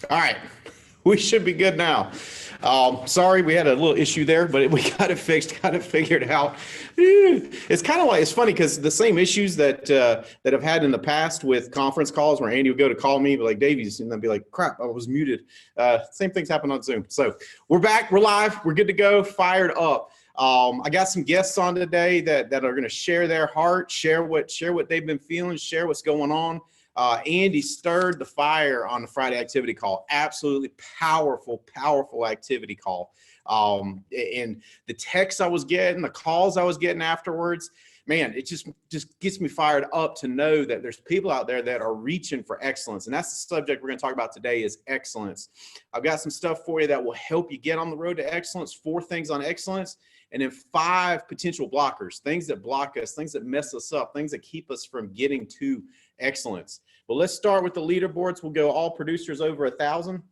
All right, we should be good now. Sorry, we had a little issue there, but we got it fixed, got it figured out. It's kind of like, it's funny because the same issues that I've had in the past with conference calls where Andy would go to call me, be like, Davies, and then be like, crap, I was muted. Same things happen on Zoom. So we're back, we're live, we're good to go, fired up. I got some guests on today that are going to share their heart, share what they've been feeling, share what's going on. Andy stirred the fire on the Friday activity call. Absolutely powerful activity call. And the texts I was getting, the calls I was getting afterwards, man, it just gets me fired up to know that there's people out there that are reaching for excellence. And that's the subject we're going to talk about today is excellence. I've got some stuff for you that will help you get on the road to excellence, 4 things on excellence, and then 5 potential blockers, things that block us, things that mess us up, things that keep us from getting to excellence. But let's start with the leaderboards. We'll go all producers over 1,000.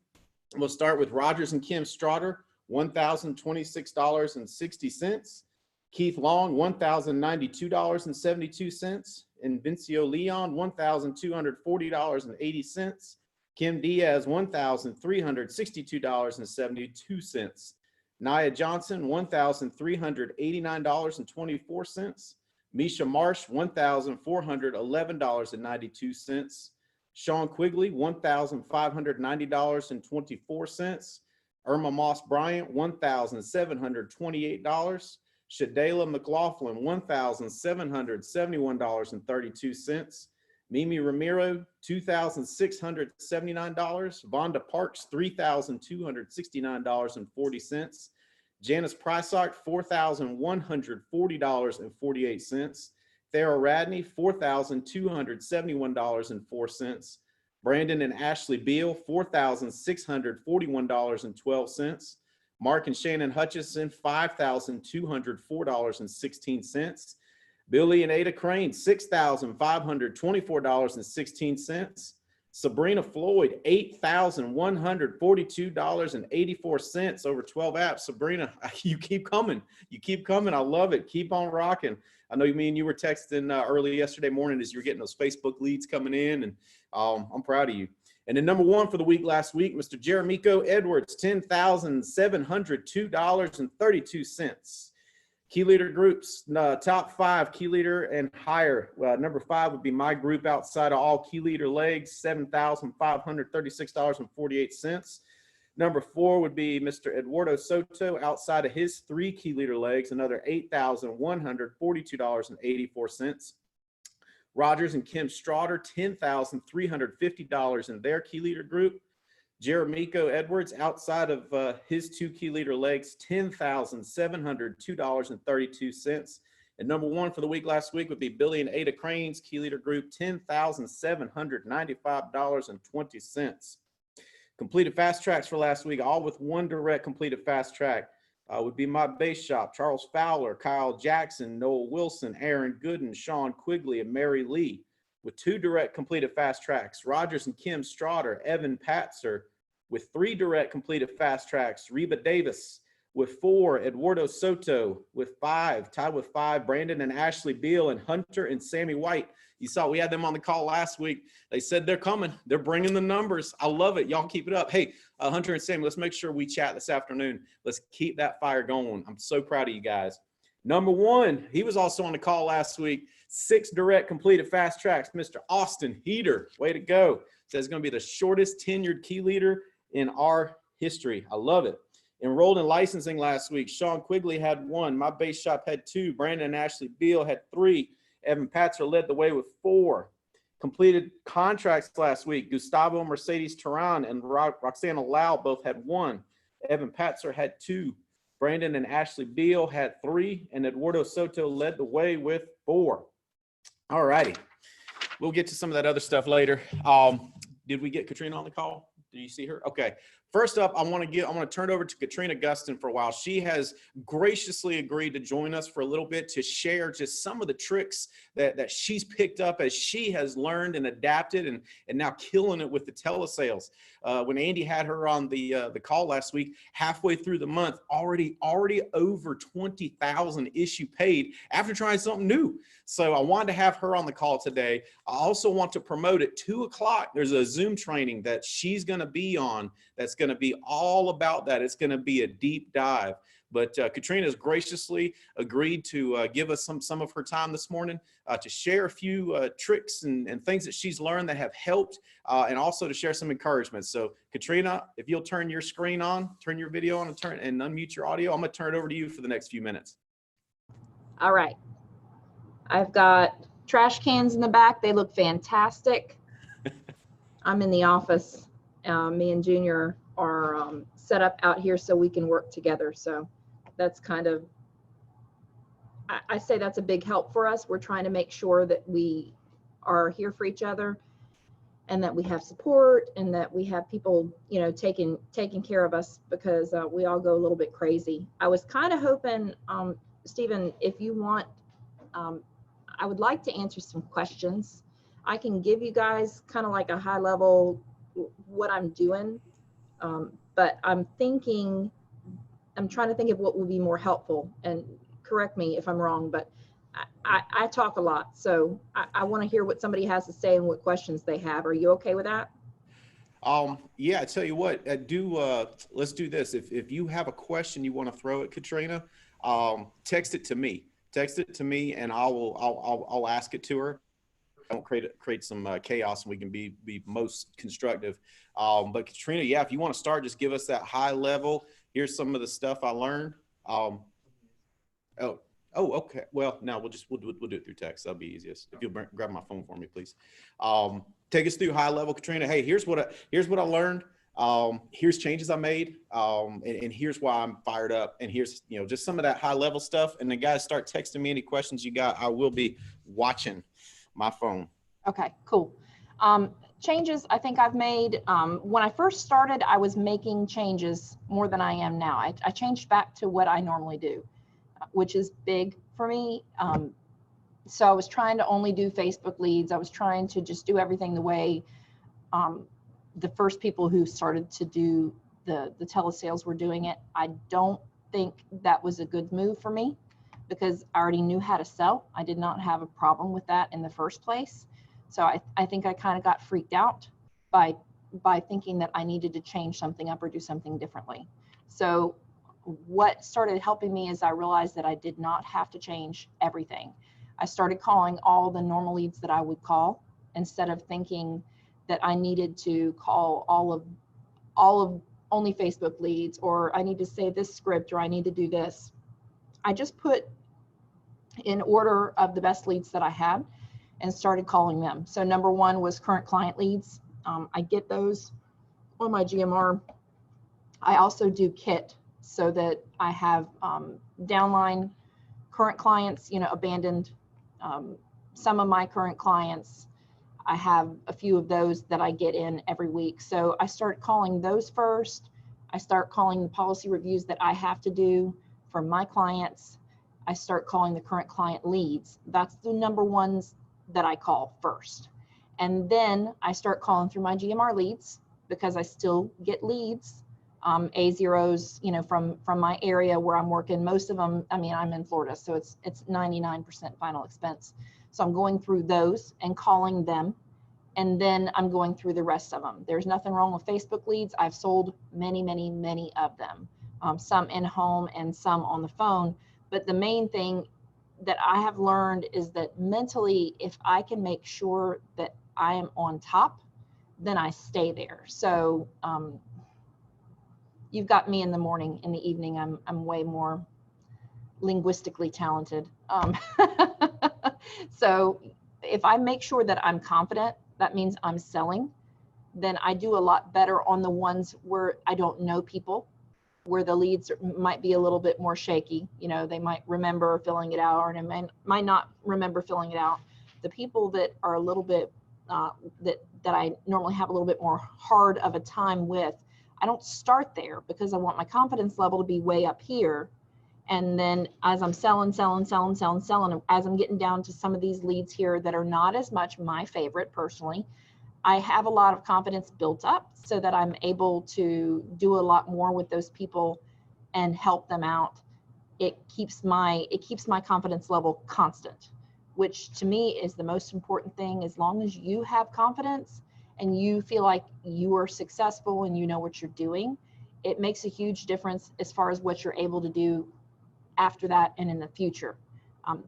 We'll start with Rogers and Kim Strotter, $1,026.60. Keith Long, $1,092.72. And Vincio Leon, $1,240.80. Kim Diaz, $1,362.72. Nia Johnson, $1,389.24. Misha Marsh, $1,411.92. Sean Quigley, $1,590.24. Irma Moss Bryant, $1,728. Shadayla McLaughlin, $1,771.32. Mimi Ramiro, $2,679. Vonda Parks, $3,269.40. Janice Prysock, $4,140.48. Thera Radney, $4,271.04. Brandon and Ashley Beal, $4,641.12. Mark and Shannon Hutchison, $5,204.16. Billy and Ada Crane, $6,524.16. Sabrina Floyd, $8,142.84 over 12 apps. Sabrina, you keep coming. You keep coming. I love it. Keep on rocking. I know me and you were texting early yesterday morning as you were getting those Facebook leads coming in, and I'm proud of you. And then number 1 for the week last week, Mr. Jeremico Edwards, $10,702.32. Key leader groups, top 5 key leader and higher. Number 5 would be my group outside of all key leader legs, $7,536.48. Number 4 would be Mr. Eduardo Soto outside of his 3 key leader legs, another $8,142.84. Rogers and Kim Strotter, $10,350 in their key leader group. Jeremico Edwards outside of his 2 key leader legs, $10,702.32. And number 1 for the week last week would be Billy and Ada Crane's key leader group, $10,795.20. Completed fast tracks for last week, all with 1 direct completed fast track, would be my base shop, Charles Fowler, Kyle Jackson, Noel Wilson, Aaron Gooden, Sean Quigley, and Mary Lee. With 2 direct completed fast tracks, Rogers and Kim Strotter, Evan Patzer. With 3 direct completed fast tracks, Reba Davis. With 4, Eduardo Soto. With 5, tied with 5, Brandon and Ashley Beal, and Hunter and Sammy White. You saw we had them on the call last week. They said they're coming. They're bringing the numbers. I love it. Y'all keep it up. Hey, Hunter and Sammy, let's make sure we chat this afternoon. Let's keep that fire going. I'm so proud of you guys. Number 1, he was also on the call last week. 6 direct completed fast tracks. Mr. Austin Heater, way to go. Says it's going to be the shortest tenured key leader in our history. I love it. Enrolled in licensing last week, Sean Quigley had 1. My base shop had 2. Brandon and Ashley Beal had 3. Evan Patzer led the way with 4. Completed contracts last week, Gustavo Mercedes Turan and Roxana Lau both had 1. Evan Patzer had 2. Brandon and Ashley Beal had 3. And Eduardo Soto led the way with 4. All righty. We'll get to some of that other stuff later. Did we get Katrina on the call? Did you see her? Okay. First up, I want to turn it over to Katrina Gustin for a while. She has graciously agreed to join us for a little bit to share just some of the tricks that she's picked up as she has learned and adapted and now killing it with the telesales. When Andy had her on the call last week, halfway through the month, already over 20,000 issue paid after trying something new. So I wanted to have her on the call today. I also want to promote at 2 o'clock. There's a Zoom training that she's going to be on that's going to be all about that. It's going to be a deep dive. But Katrina has graciously agreed to give us some of her time this morning to share a few tricks and things that she's learned that have helped, and also to share some encouragement. So Katrina, if you'll turn your screen on, turn your video on, and unmute your audio, I'm going to turn it over to you for the next few minutes. All right. I've got trash cans in the back. They look fantastic. I'm in the office. Me and Junior are set up out here so we can work together. So that's kind of, I say that's a big help for us. We're trying to make sure that we are here for each other and that we have support and that we have people, you know, taking care of us, because we all go a little bit crazy. I was kind of hoping, Stephen, if you want, I would like to answer some questions. I can give you guys kind of like a high level what I'm doing, but I'm trying to think of what would be more helpful, and correct me if I'm wrong, but I talk a lot, so I want to hear what somebody has to say and what questions they have. Are you okay with that? Yeah, I tell you what, let's do this. If you have a question you want to throw at Katrina, text it to me. Text it to me, and I'll ask it to her. I won't create some chaos, and we can be most constructive. But Katrina, yeah, if you want to start, just give us that high level. Here's some of the stuff I learned. Okay. Well, now we'll do it through text. That'll be easiest. If you'll grab my phone for me, please. Take us through high level, Katrina. Hey, here's what I learned. Here's changes I made, and here's why I'm fired up, and here's, you know, just some of that high level stuff. And then guys, start texting me any questions you got. I will be watching my phone. Okay, cool. Changes I think I've made. When I first started, I was making changes more than I am now. I changed back to what I normally do, which is big for me. So I was trying to only do Facebook leads. I was trying to just do everything the way the first people who started to do the telesales were doing it. I don't think that was a good move for me, because I already knew how to sell. I did not have a problem with that in the first place. So I think I kind of got freaked out by thinking that I needed to change something up or do something differently. So what started helping me is I realized that I did not have to change everything. I started calling all the normal leads that I would call, instead of thinking that I needed to call all of only Facebook leads, or I need to say this script, or I need to do this. I just put in order of the best leads that I had and started calling them. So number one was current client leads. I get those on my GMR. I also do KIT, so that I have downline current clients, you know, abandoned. Some of my current clients, I have a few of those that I get in every week. So I start calling those first. I start calling the policy reviews that I have to do for my clients. I start calling the current client leads. That's the number ones that I call first. And then I start calling through my GMR leads, because I still get leads, A0s, you know, from my area where I'm working. Most of them, I mean, I'm in Florida, so it's 99% final expense. So I'm going through those and calling them, and then I'm going through the rest of them. There's nothing wrong with Facebook leads. I've sold many, many, many of them, some in home and some on the phone. But the main thing that I have learned is that mentally, if I can make sure that I am on top, then I stay there. So you've got me in the morning. In the evening, I'm way more linguistically talented. So if I make sure that I'm confident, that means I'm selling, then I do a lot better on the ones where I don't know people, where the leads might be a little bit more shaky. You know, they might remember filling it out, or they might not remember filling it out. The people that are a little bit, that I normally have a little bit more hard of a time with, I don't start there because I want my confidence level to be way up here. And then as I'm selling, as I'm getting down to some of these leads here that are not as much my favorite personally, I have a lot of confidence built up so that I'm able to do a lot more with those people and help them out. It keeps my confidence level constant, which to me is the most important thing. As long as you have confidence and you feel like you are successful and you know what you're doing, it makes a huge difference as far as what you're able to do after that and in the future.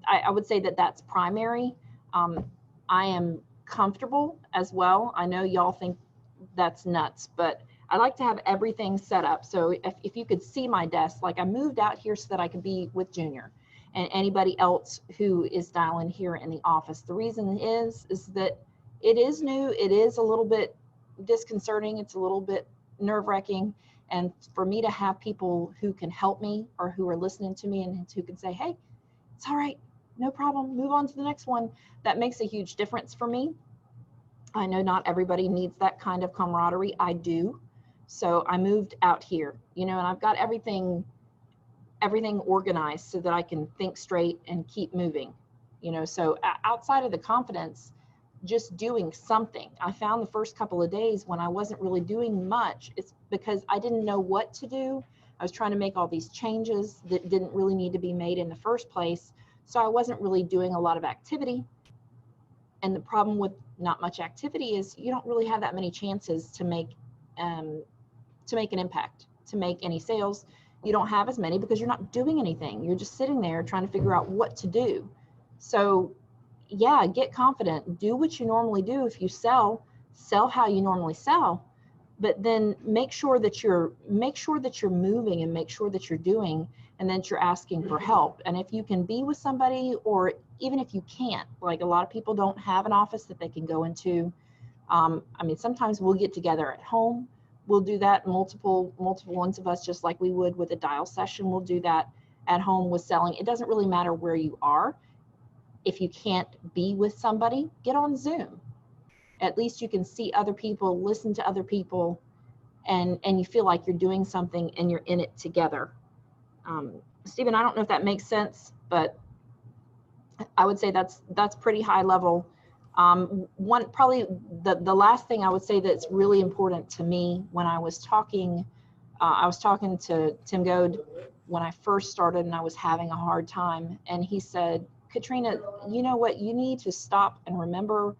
I would say that that's primary. I am comfortable as well. I know y'all think that's nuts, but I like to have everything set up. So if you could see my desk, like I moved out here so that I could be with Junior and anybody else who is dialing here in the office. The reason is that it is new. It is a little bit disconcerting. It's a little bit nerve-wracking. And for me to have people who can help me or who are listening to me and who can say, hey, it's all right, no problem, move on to the next one, that makes a huge difference for me. I know not everybody needs that kind of camaraderie. I do. So I moved out here, and I've got everything organized so that I can think straight and keep moving, so outside of the confidence, just doing something. I found the first couple of days when I wasn't really doing much, it's because I didn't know what to do. I was trying to make all these changes that didn't really need to be made in the first place. So I wasn't really doing a lot of activity. And the problem with not much activity is you don't really have that many chances to make an impact, to make any sales. You don't have as many because you're not doing anything. You're just sitting there trying to figure out what to do. So yeah, get confident, do what you normally do. If you sell how you normally sell, but then make sure that you're moving and make sure that you're doing, and that you're asking for help. And if you can be with somebody, or even if you can't, like a lot of people don't have an office that they can go into. Sometimes we'll get together at home. We'll do that, multiple ones of us, just like we would with a dial session. We'll do that at home with selling. It doesn't really matter where you are. If you can't be with somebody, get on Zoom. At least you can see other people, listen to other people, and you feel like you're doing something and you're in it together. Stephen, I don't know if that makes sense, but I would say that's pretty high level. Probably the last thing I would say that's really important to me when I was talking to Tim Goad when I first started and I was having a hard time, and he said, Katrina, you know what, you need to stop and remember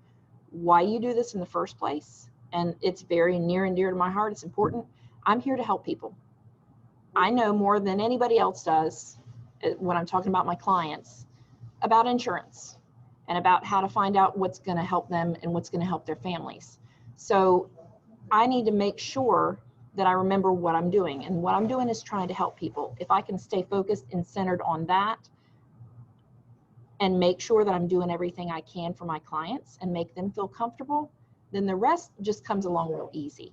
why you do this in the first place. And it's very near and dear to my heart. It's important. I'm here to help people. I know more than anybody else does when I'm talking about my clients about insurance and about how to find out what's going to help them and what's going to help their families. So I need to make sure that I remember what I'm doing. And what I'm doing is trying to help people. If I can stay focused and centered on that, and make sure that I'm doing everything I can for my clients and make them feel comfortable, then the rest just comes along real easy.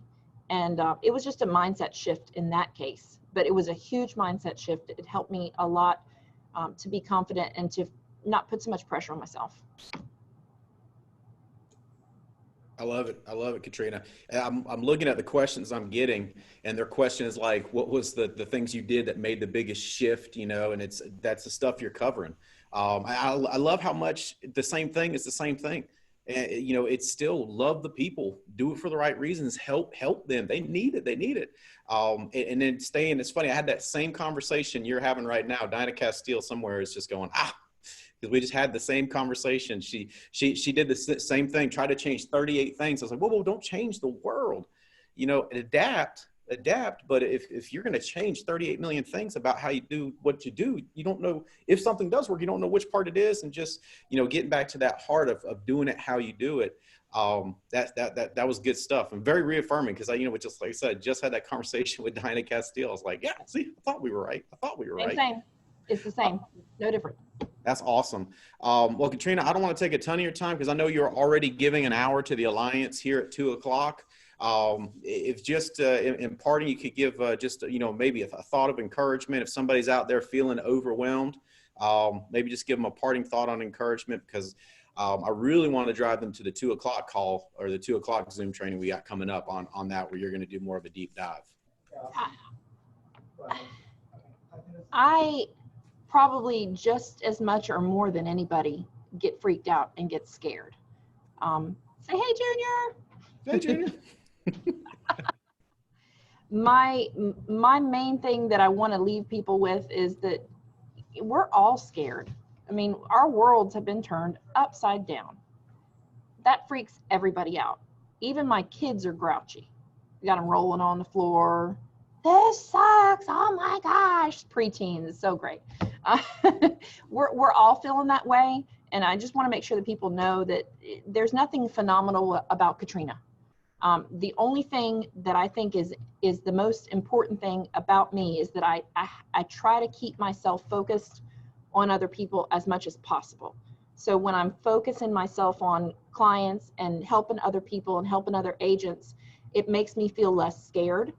And it was just a mindset shift in that case, but it was a huge mindset shift. It helped me a lot to be confident and to not put so much pressure on myself. I love it, Katrina. I'm looking at the questions I'm getting, and their question is like, what was the things you did that made the biggest shift, and that's the stuff you're covering. I love how much the same thing is the same thing. And, it's still love the people, do it for the right reasons, help them. They need it. And then it's funny. I had that same conversation you're having right now. Dinah Castile somewhere is just going, because we just had the same conversation. She did the same thing, tried to change 38 things. I was like, whoa, don't change the world, adapt. But if you're going to change 38 million things about how you do what you do, you don't know if something does work, you don't know which part it is. And just, getting back to that heart of doing it, how you do it. That was good stuff and very reaffirming. Cause just like I said, just had that conversation with Dinah Castile. I was like, yeah, see, I thought we were right. Same. It's the same. No different. That's awesome. Well, Katrina, I don't want to take a ton of your time because I know you're already giving an hour to the Alliance here at 2:00. If just in parting, you could give just, maybe a thought of encouragement. If somebody's out there feeling overwhelmed, maybe just give them a parting thought on encouragement, because I really want to drive them to the 2:00 call or the 2:00 Zoom training we got coming up on that, where you're going to do more of a deep dive. I probably just as much or more than anybody get freaked out and get scared. Say, hey, Junior. Hey, Junior. My main thing that I want to leave people with is that we're all scared. I mean, our worlds have been turned upside down. That freaks everybody out. Even my kids are grouchy. You got them rolling on the floor. This sucks. Oh my gosh. Preteens. It's so great. We're all feeling that way. And I just want to make sure that people know that there's nothing phenomenal about Katrina. The only thing that I think is the most important thing about me is that I try to keep myself focused on other people as much as possible. So when I'm focusing myself on clients and helping other people and helping other agents, it makes me feel less scared.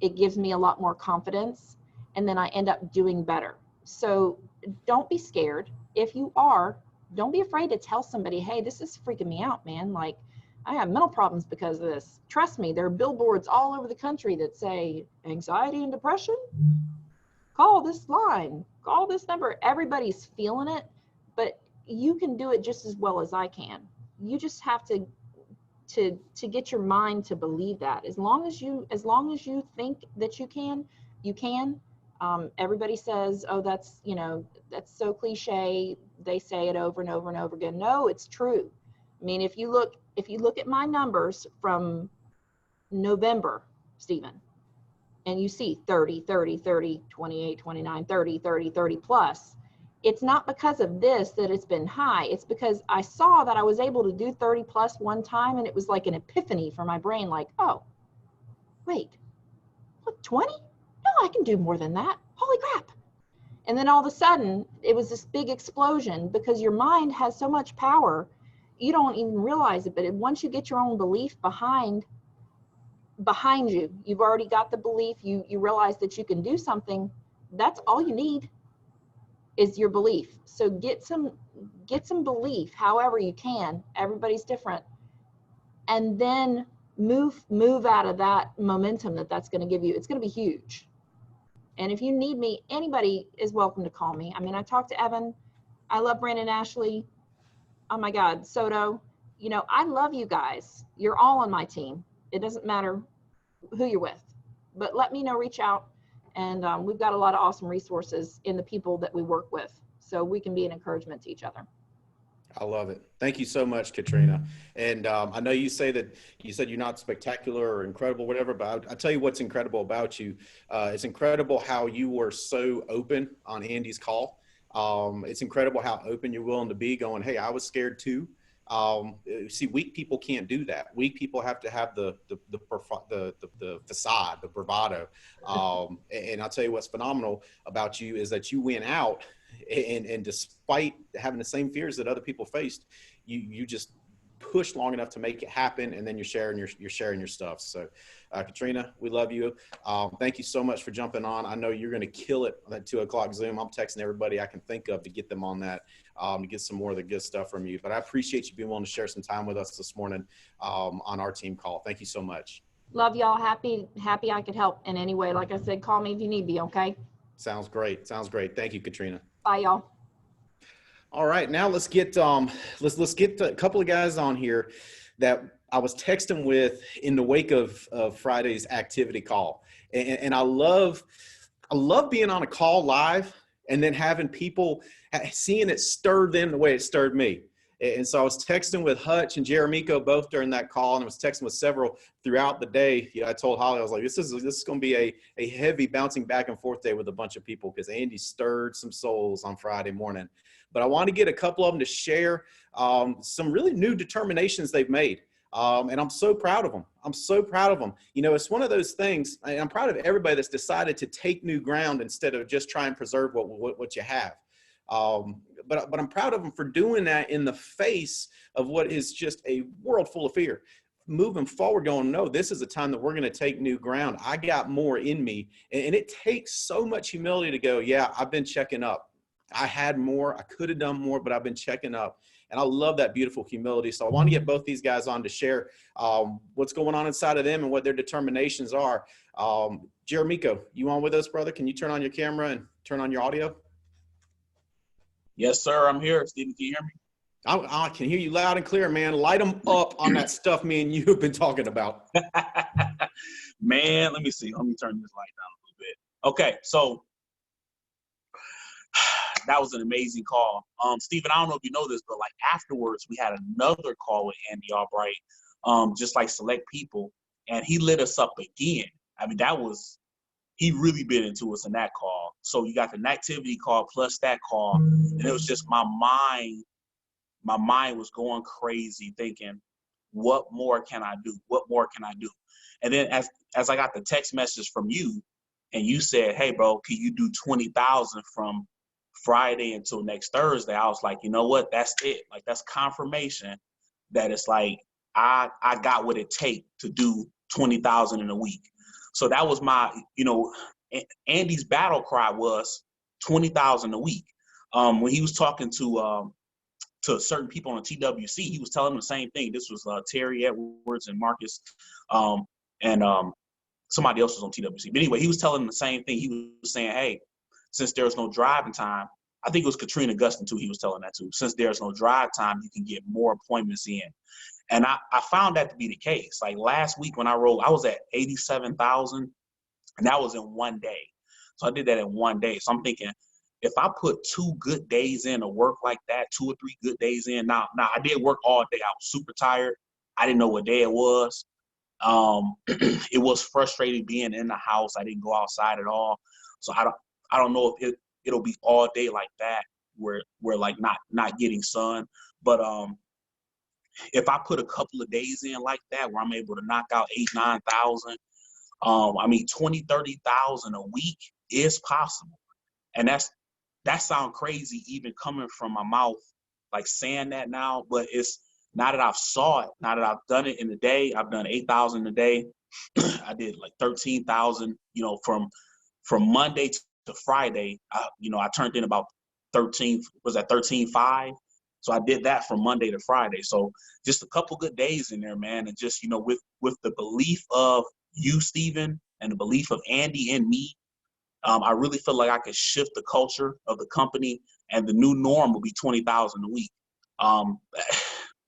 It gives me a lot more confidence, and then I end up doing better. So don't be scared. If you are, don't be afraid to tell somebody, hey, this is freaking me out, man. Like, I have mental problems because of this. Trust me, there are billboards all over the country that say anxiety and depression. Call this line, call this number. Everybody's feeling it, but you can do it just as well as I can. You just have to get your mind to believe that. As long as you think that you can, you can. Everybody says, oh, that's so cliche. They say it over and over and over again. No, it's true. I mean, if you look at my numbers from November, Stephen, and you see 30, 30, 30, 28, 29, 30, 30, 30 plus, it's not because of this that it's been high. It's because I saw that I was able to do 30 plus one time, and it was like an epiphany for my brain, like, oh, wait, what, 20? No, I can do more than that. Holy crap. And then all of a sudden, it was this big explosion because your mind has so much power, you don't even realize it. But once you get your own belief behind you, you've already got the belief, you realize that you can do something. That's all you need is your belief. So get some belief however you can. Everybody's different. And then move out of that momentum that's going to give you. It's going to be huge. And if you need me, anybody is welcome to call me. I mean, I talked to Evan. I love Brandon Ashley. Oh my God, Soto. I love you guys. You're all on my team. It doesn't matter who you're with, but let me know, reach out. And we've got a lot of awesome resources in the people that we work with, so we can be an encouragement to each other. I love it. Thank you so much, Katrina. And I know you said you're not spectacular or incredible, whatever, but I'll tell you what's incredible about you. It's incredible how you were so open on Andy's call. It's incredible how open you're willing to be, going, hey, I was scared too. See, weak people can't do that. Weak people have to have the facade, the bravado. And I'll tell you what's phenomenal about you is that you went out and despite having the same fears that other people faced, you just pushed long enough to make it happen. And then you're sharing your stuff. So, Katrina, we love you. Thank you so much for jumping on. I know you're going to kill it on that 2 o'clock Zoom. I'm texting everybody I can think of to get them on that, to get some more of the good stuff from you. But I appreciate you being willing to share some time with us this morning on our team call. Thank you so much. Love y'all. Happy I could help in any way. Like I said, call me if you need me. Okay. Sounds great. Thank you, Katrina. Bye, y'all. All right, now let's get let's get a couple of guys on here that I was texting with in the wake of Friday's activity call, and I love being on a call live and then having people seeing it stir them the way it stirred me. And so I was texting with Hutch and Jeremico both during that call, and I was texting with several throughout the day. I told Holly, I was like, this is going to be a heavy bouncing back and forth day with a bunch of people because Andy stirred some souls on Friday morning. But I want to get a couple of them to share some really new determinations they've made. And I'm so proud of them. It's one of those things, and I'm proud of everybody that's decided to take new ground instead of just try and preserve what you have. But I'm proud of them for doing that in the face of what is just a world full of fear. Moving forward, going, no, this is a time that we're going to take new ground. I got more in me. And it takes so much humility to go, yeah, I've been checking up. I had more. I could have done more, but I've been checking up. And I love that beautiful humility. So I want to get both these guys on to share what's going on inside of them and what their determinations are. Jeremico, you on with us, brother? Can you turn on your camera and turn on your audio? Yes, sir. I'm here. Stephen, can you hear me? I can hear you loud and clear, man. Light them up on that stuff me and you have been talking about. Man, let me see. Let me turn this light down a little bit. Okay, so that was an amazing call. Stephen, I don't know if you know this, but like afterwards, we had another call with Andy Albright, just like select people, and he lit us up again. I mean, he really bit into us in that call. So you got the activity call plus that call, and it was just my mind was going crazy thinking, what more can I do? What more can I do? And then as I got the text message from you and you said, hey, bro, can you do 20,000 from Friday until next Thursday? I was like, you know what? That's it. Like, that's confirmation that it's like, I got what it takes to do 20,000 in a week. So that was my, Andy's battle cry was 20,000 a week. When he was talking to certain people on the TWC, he was telling them the same thing. This was Terry Edwards and Marcus, and somebody else was on TWC. But anyway, he was telling them the same thing. He was saying, hey, since there's no driving time, I think it was Katrina Gustin too, he was telling that too. Since there's no drive time, you can get more appointments in. And I found that to be the case. Like last week when I rolled, I was at 87,000, and that was in one day. So I did that in one day. So I'm thinking, if I put 2 good days in of work like that, 2 or 3 good days in, now I did work all day. I was super tired. I didn't know what day it was. It was frustrating being in the house. I didn't go outside at all. So I don't know if it'll be all day like that where we're like not getting sun. But if I put a couple of days in like that where I'm able to knock out 8,000-9,000, I mean 20,000-30,000 a week is possible. And that sounds crazy even coming from my mouth, like saying that now, but it's now that I've saw it, now that I've done it in a day, I've done 8,000 a day. I did like 13,000, from Monday to Friday, I turned in about 13.5. So I did that from Monday to Friday. So just a couple good days in there, man. And just, with the belief of you, Stephen, and the belief of Andy and me, I really feel like I could shift the culture of the company, and the new norm will be 20,000 a week.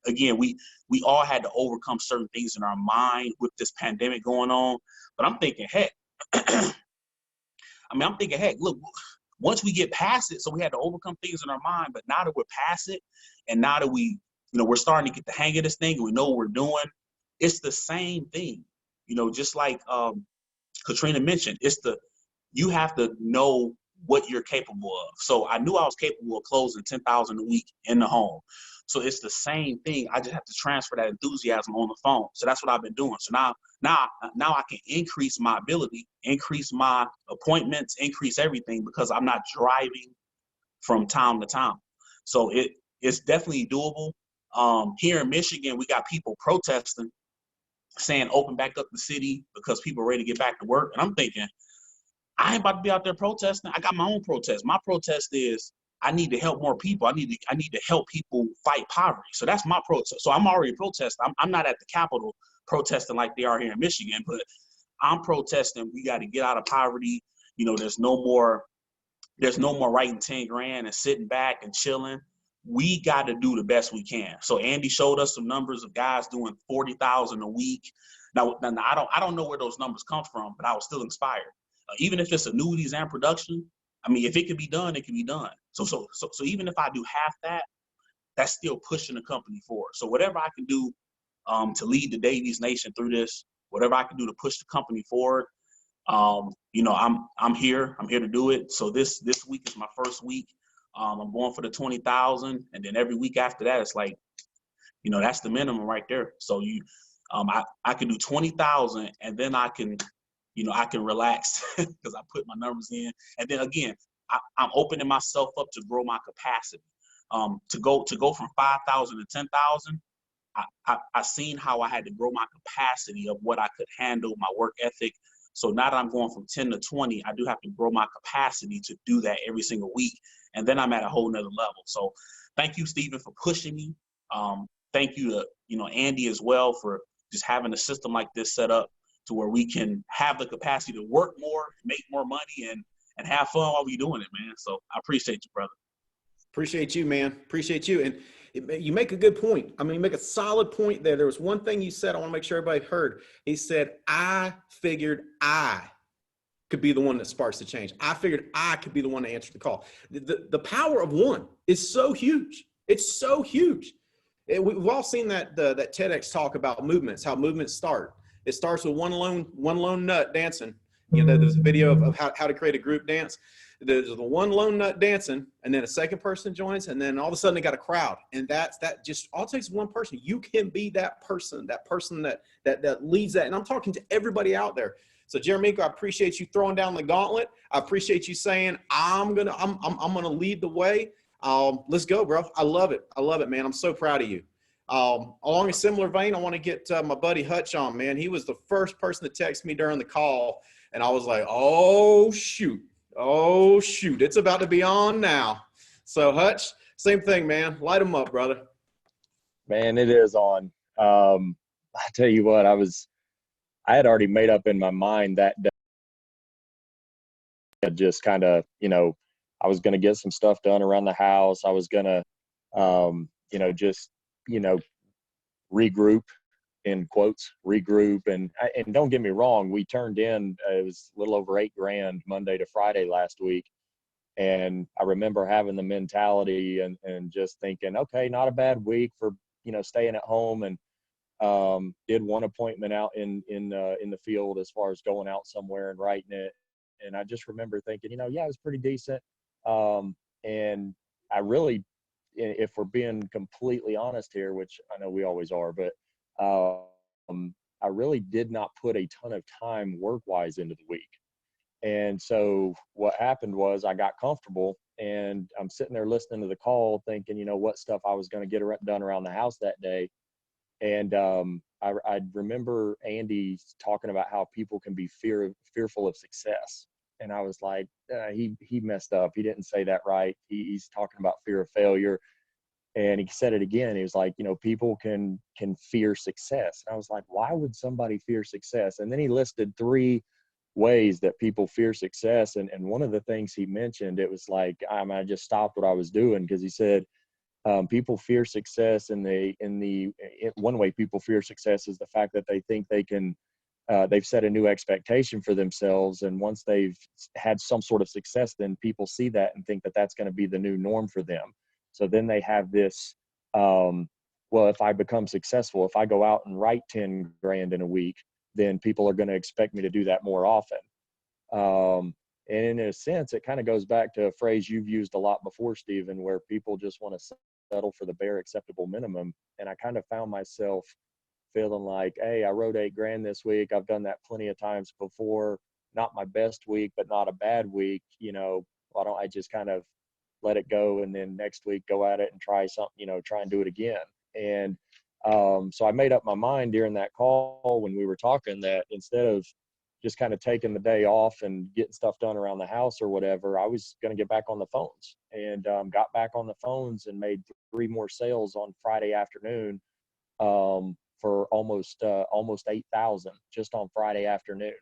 Again, we all had to overcome certain things in our mind with this pandemic going on. But I'm thinking, heck, look, once we get past it, so we had to overcome things in our mind, but now that we're past it, and now that we're starting to get the hang of this thing, and we know what we're doing, it's the same thing. Just like Katrina mentioned, you have to know what you're capable of. So I knew I was capable of closing 10,000 a week in the home. So it's the same thing. I just have to transfer that enthusiasm on the phone. So that's what I've been doing. So now I can increase my ability, increase my appointments, increase everything, because I'm not driving from town to town. So it's definitely doable. Here in Michigan, we got people protesting, saying open back up the city because people are ready to get back to work. And I'm thinking, I ain't about to be out there protesting. I got my own protest. My protest is I need to help more people. I need to help people fight poverty. So that's my protest. So I'm already protesting. I'm not at the Capitol protesting like they are here in Michigan, but I'm protesting. We got to get out of poverty. There's no more writing 10 grand and sitting back and chilling. We got to do the best we can. So Andy showed us some numbers of guys doing 40,000 a week. Now I don't know where those numbers come from, but I was still inspired. Even if it's annuities and production, I mean, if it can be done, it can be done. So even if I do half that, that's still pushing the company forward. So whatever I can do to lead the Davies Nation through this, whatever I can do to push the company forward, I'm here. I'm here to do it. So this week is my first week. I'm going for the 20,000, and then every week after that, it's like, that's the minimum right there. So I can do 20,000, and then I can relax because I put my numbers in. And then again, I'm opening myself up to grow my capacity. To go from 5,000 to 10,000, I seen how I had to grow my capacity of what I could handle, my work ethic. So now that I'm going from 10 to 20, I do have to grow my capacity to do that every single week. And then I'm at a whole nother level. So thank you, Stephen, for pushing me. Thank you to, Andy as well for just having a system like this set up to where we can have the capacity to work more, make more money, and have fun while we're doing it, man. So I appreciate you, brother. Appreciate you, man. Appreciate you. And you make a good point. I mean, you make a solid point there. There was one thing you said I want to make sure everybody heard. He said, I figured I could be the one that sparks the change. I figured I could be the one to answer the call. The power of one is so huge. It's so huge. We've all seen that TEDx talk about movements, how movements start. It starts with one lone nut dancing. There's a video of how to create a group dance. There's the one lone nut dancing, and then a second person joins, and then all of a sudden they got a crowd. And that just all takes one person. You can be that person that leads that. And I'm talking to everybody out there. So Jeremico, I appreciate you throwing down the gauntlet. I appreciate you saying I'm gonna lead the way. Let's go, bro. I love it. I love it, man. I'm so proud of you. Along a similar vein, I want to get my buddy Hutch on, man. He was the first person to text me during the call, and I was like, oh shoot, it's about to be on now. So Hutch, same thing, man. Light them up, brother. Man, it is on. I tell you what, I had already made up in my mind that day, just kind of, I was going to get some stuff done around the house. I was going to, regroup, in quotes, regroup. And don't get me wrong, we turned in, it was a little over $8,000 Monday to Friday last week. And I remember having the mentality and just thinking, okay, not a bad week for, staying at home, and did one appointment out in the field as far as going out somewhere and writing it. And I just remember thinking, yeah, it was pretty decent. And I really, if we're being completely honest here, which I know we always are, but I really did not put a ton of time work-wise into the week. And so what happened was I got comfortable, and I'm sitting there listening to the call thinking, what stuff I was going to get done around the house that day. And I remember Andy talking about how people can be fearful of success. And I was like, he messed up. He didn't say that right. He's talking about fear of failure. And he said it again. He was like, people can fear success. And I was like, why would somebody fear success? And then he listed 3 ways that people fear success. And one of the things he mentioned, it was like, I just stopped what I was doing, because he said, people fear success one way people fear success is the fact that they think they've set a new expectation for themselves. And once they've had some sort of success, then people see that and think that that's going to be the new norm for them. So then they have this, well, if I become successful, if I go out and write $10,000 in a week, then people are going to expect me to do that more often. And in a sense, it kind of goes back to a phrase you've used a lot before, Stephen, where people just want to settle for the bare acceptable minimum. And I kind of found myself feeling like, hey, I wrote $8,000 this week. I've done that plenty of times before. Not my best week, but not a bad week. Why don't I just kind of let it go, and then next week go at it and try something, try and do it again. And so I made up my mind during that call when we were talking that instead of just kind of taking the day off and getting stuff done around the house or whatever, I was going to get back on the phones, and got back on the phones and made 3 more sales on Friday afternoon for almost 8,000 just on Friday afternoon.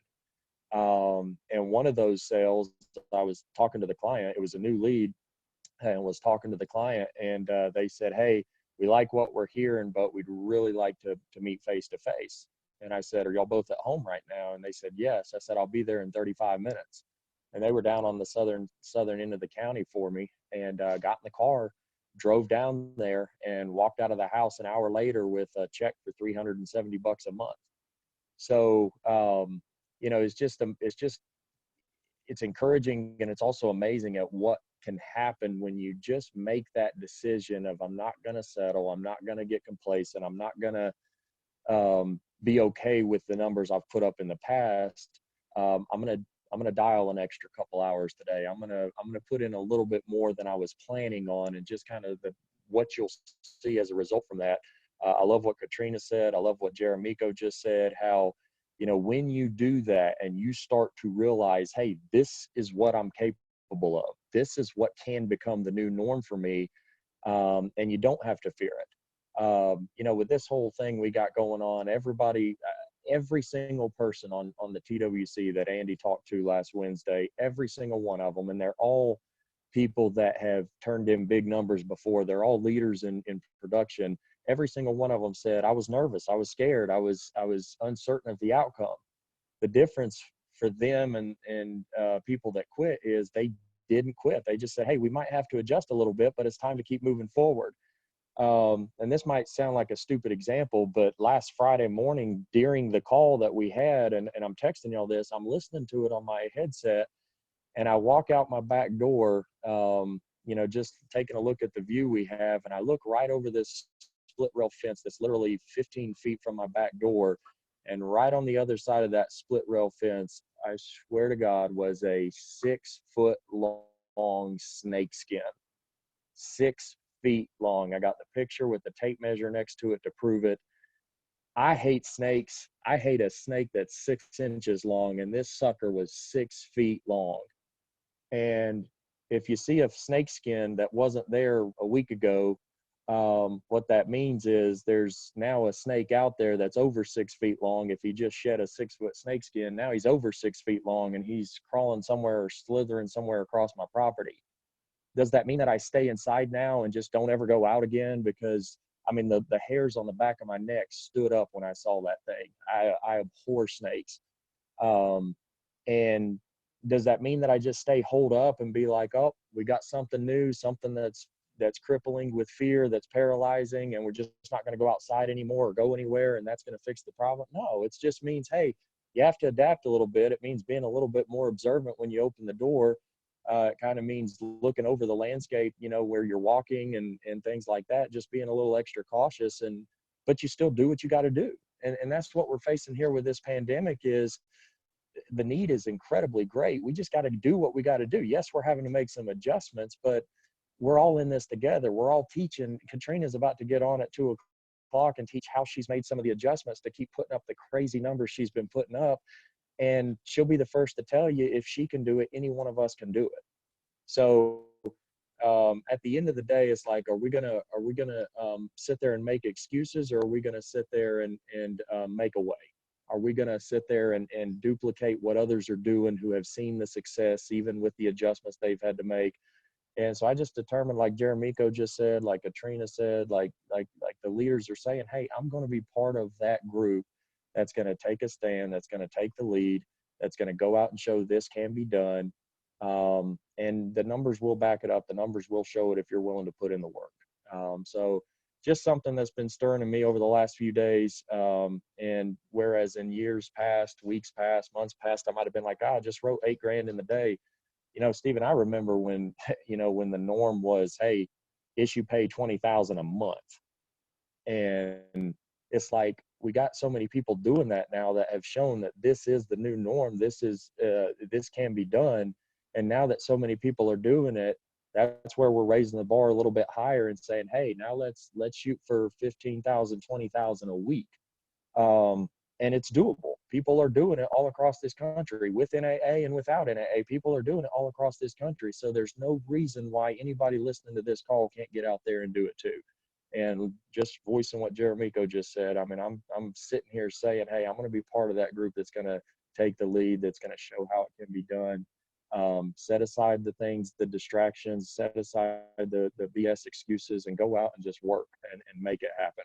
And one of those sales, I was talking to the client, it was a new lead, and was talking to the client, and they said, hey, we like what we're hearing, but we'd really like to meet face to face. And I said, are y'all both at home right now? And they said, yes. I said, I'll be there in 35 minutes. And they were down on the southern end of the county for me, and got in the car, drove down there, and walked out of the house an hour later with a check for $370 a month. So, it's encouraging, and it's also amazing at what can happen when you just make that decision of, I'm not going to settle. I'm not going to get complacent. I'm not going to be okay with the numbers I've put up in the past. I'm going to dial an extra couple hours today. I'm going to put in a little bit more than I was planning on, and just kind of what you'll see as a result from that. I love what Katrina said. I love what Jeremico just said, how, when you do that and you start to realize, hey, this is what I'm capable of. This is what can become the new norm for me. and you don't have to fear it. You know, with this whole thing we got going on, everybody, every single person on the TWC that Andy talked to last Wednesday, every single one of them, and they're all people that have turned in big numbers before. They're all leaders in production. Every single one of them said, I was nervous, I was scared, I was uncertain of the outcome. The difference for them and people that quit is they didn't quit. They just said, hey, we might have to adjust a little bit, but it's time to keep moving forward. And this might sound like a stupid example, but last Friday morning during the call that we had, and I'm texting y'all this, I'm listening to it on my headset, and I walk out my back door, you know, just taking a look at the view we have, and I look right over this split rail fence that's literally 15 feet from my back door, and right on the other side of that split rail fence, I swear to God, was a 6 foot long snake skin. 6 feet long. I got the picture with the tape measure next to it to prove it. I hate snakes. I hate a snake that's 6 inches long, and this sucker was 6 feet long. And if you see a snake skin that wasn't there a week ago, what that means is there's now a snake out there that's over 6 feet long. If he just shed a 6 foot snake skin, now he's over 6 feet long, and he's crawling somewhere or slithering somewhere across my property. Does that mean that I stay inside now and just don't ever go out again? Because I mean, the hairs on the back of my neck stood up when I saw that thing. I abhor snakes. And does that mean that I just stay holed up and be like, oh, we got something new, something that's crippling with fear, that's paralyzing, and we're just not going to go outside anymore or go anywhere, and that's going to fix the problem? No, it just means, hey, you have to adapt a little bit. It means being a little bit more observant when you open the door. It kind of means looking over the landscape, you know, where you're walking and things like that, just being a little extra cautious, but you still do what you got to do. And that's what we're facing here with this pandemic. Is the need is incredibly great. We just got to do what we got to do. Yes, we're having to make some adjustments, but we're all in this together. We're all teaching. Katrina's about to get on at 2:00 and teach how she's made some of the adjustments to keep putting up the crazy numbers she's been putting up. And she'll be the first to tell you, if she can do it, any one of us can do it. So at the end of the day, it's like, are we gonna sit there and make excuses, or are we gonna sit there and make a way? Are we gonna sit there and duplicate what others are doing who have seen the success, even with the adjustments they've had to make? And so I just determined, like Jeremico just said, like Katrina said, like the leaders are saying, hey, I'm going to be part of that group that's going to take a stand, that's going to take the lead, that's going to go out and show this can be done. And the numbers will back it up. The numbers will show it if you're willing to put in the work. So just something that's been stirring in me over the last few days. And whereas in years past, weeks past, months past, I might've been like, I just wrote $8,000 in the day. You know, Stephen, I remember when, you know, when the norm was, hey, issue pay 20,000 a month. And it's like, we got so many people doing that now that have shown that this is the new norm. This can be done. And now that so many people are doing it, that's where we're raising the bar a little bit higher and saying, hey, now let's shoot for 15,000, 20,000 a week. And it's doable. People are doing it all across this country, with NAA and without NAA. People are doing it all across this country. So there's no reason why anybody listening to this call can't get out there and do it too. And just voicing what Jeremico just said, I mean, I'm sitting here saying, hey, I'm going to be part of that group that's going to take the lead, that's going to show how it can be done. Set aside the things, the distractions, set aside the BS excuses, and go out and just work and make it happen.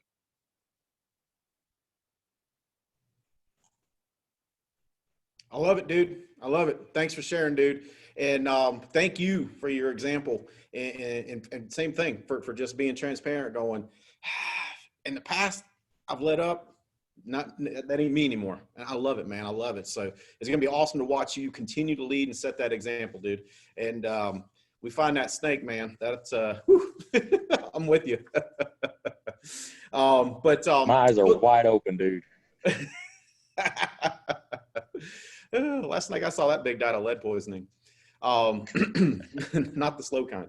I love it, dude. I love it. Thanks for sharing, dude. And thank you for your example. And same thing for just being transparent, going, in the past, I've let up. That ain't me anymore. And I love it, man. I love it. So it's going to be awesome to watch you continue to lead and set that example, dude. And we find that snake, man. That's, I'm with you. My eyes are wide open, dude. Last night I saw that big died of lead poisoning. Not the slow kind.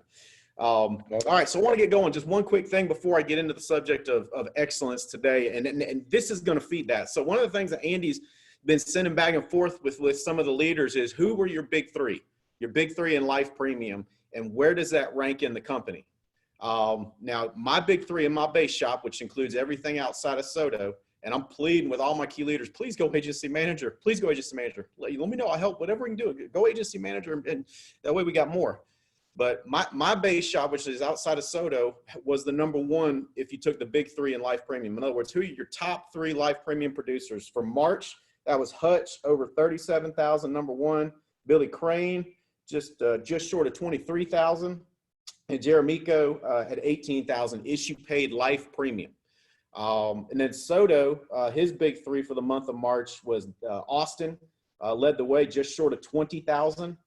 All right, so I want to get going. Just one quick thing before I get into the subject of excellence today, and this is going to feed that. So one of the things that Andy's been sending back and forth with some of the leaders is, who were your big three in life premium, and where does that rank in the company? Now, my big three in my base shop, which includes everything outside of Soto, and I'm pleading with all my key leaders, please go agency manager. Please go agency manager. Let me know. I'll help. Whatever we can do. Go agency manager, and that way we got more. But my base shop, which is outside of Soto, was the number one if you took the big three in life premium. In other words, who are your top three life premium producers? For March, that was Hutch, over 37,000, number one. Billy Crane, just short of 23,000. And Jeremico had 18,000 issue paid life premium. And then Soto, his big three for the month of March was Austin, led the way just short of 20,000.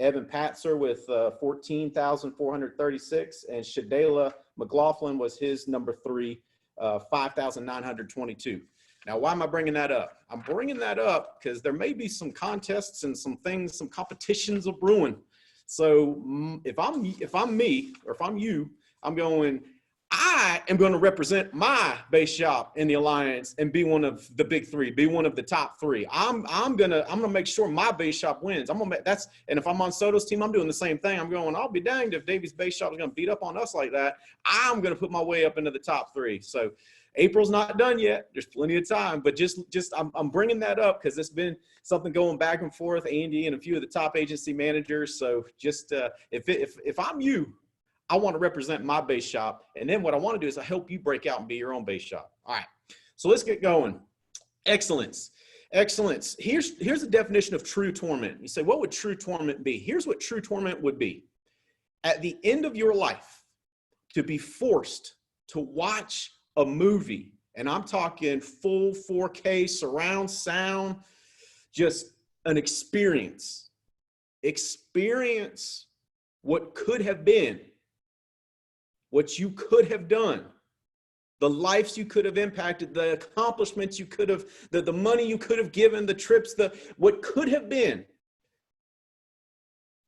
Evan Patzer with 14,436, and Shadela McLaughlin was his number three, 5,922. Now, why am I bringing that up? I'm bringing that up because there may be some contests and some things, some competitions of brewing. So if I'm me, or if I'm you, I'm going, I am going to represent my base shop in the alliance and be one of the big three, be one of the top three. I'm gonna make sure my base shop wins. And if I'm on Soto's team, I'm doing the same thing. I'm going, I'll be danged if Davies base shop is going to beat up on us like that. I'm going to put my way up into the top three. So April's not done yet. There's plenty of time, but I'm bringing that up because it's been something going back and forth, Andy and a few of the top agency managers. So if I'm you, I want to represent my base shop. And then what I want to do is I help you break out and be your own base shop. All right, so let's get going. Excellence. Excellence. Here's the definition of true torment. You say, what would true torment be? Here's what true torment would be. At the end of your life, to be forced to watch a movie, and I'm talking full 4K surround sound, just an experience what could have been, what you could have done, the lives you could have impacted, the accomplishments you could have, the money you could have given, the trips, what could have been,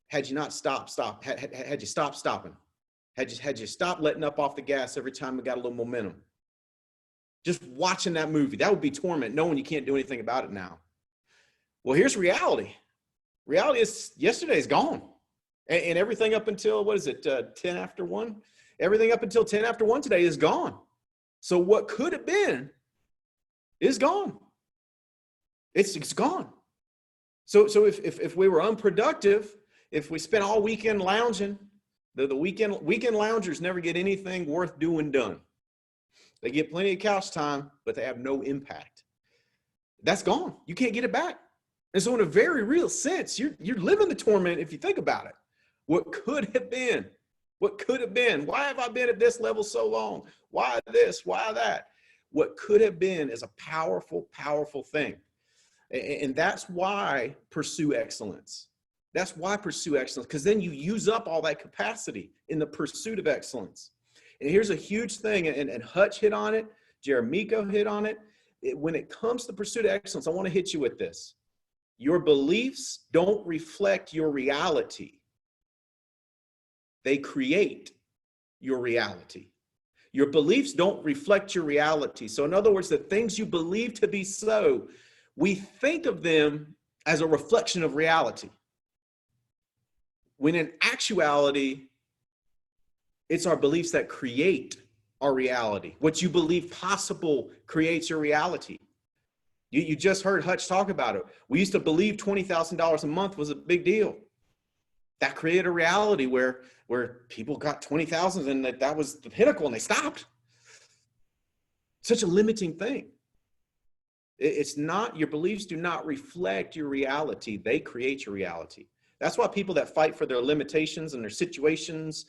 had you not stopped, had you stopped stopping, had you stopped letting up off the gas every time we got a little momentum. Just watching that movie, that would be torment, knowing you can't do anything about it now. Well, here's reality. Reality is yesterday's gone. And everything up until, 10 after 1? Everything up until 10 after 1 today is gone. So what could have been is gone. It's gone. So if we were unproductive, if we spent all weekend lounging, the weekend loungers never get anything worth doing done. They get plenty of couch time, but they have no impact. That's gone. You can't get it back. And so in a very real sense, you're living the torment if you think about it. What could have been? What could have been? Why have I been at this level so long? Why this? Why that? What could have been is a powerful, powerful thing. And that's why pursue excellence. That's why pursue excellence, because then you use up all that capacity in the pursuit of excellence. And here's a huge thing, and Hutch hit on it, Jeremico hit on it. When it comes to pursuit of excellence, I want to hit you with this. Your beliefs don't reflect your reality. They create your reality. Your beliefs don't reflect your reality. So in other words, the things you believe to be so, we think of them as a reflection of reality. When in actuality, it's our beliefs that create our reality. What you believe possible creates your reality. You just heard Hutch talk about it. We used to believe $20,000 a month was a big deal. That created a reality where people got 20,000 and that was the pinnacle and they stopped. Such a limiting thing. It's not, your beliefs do not reflect your reality. They create your reality. That's why people that fight for their limitations and their situations,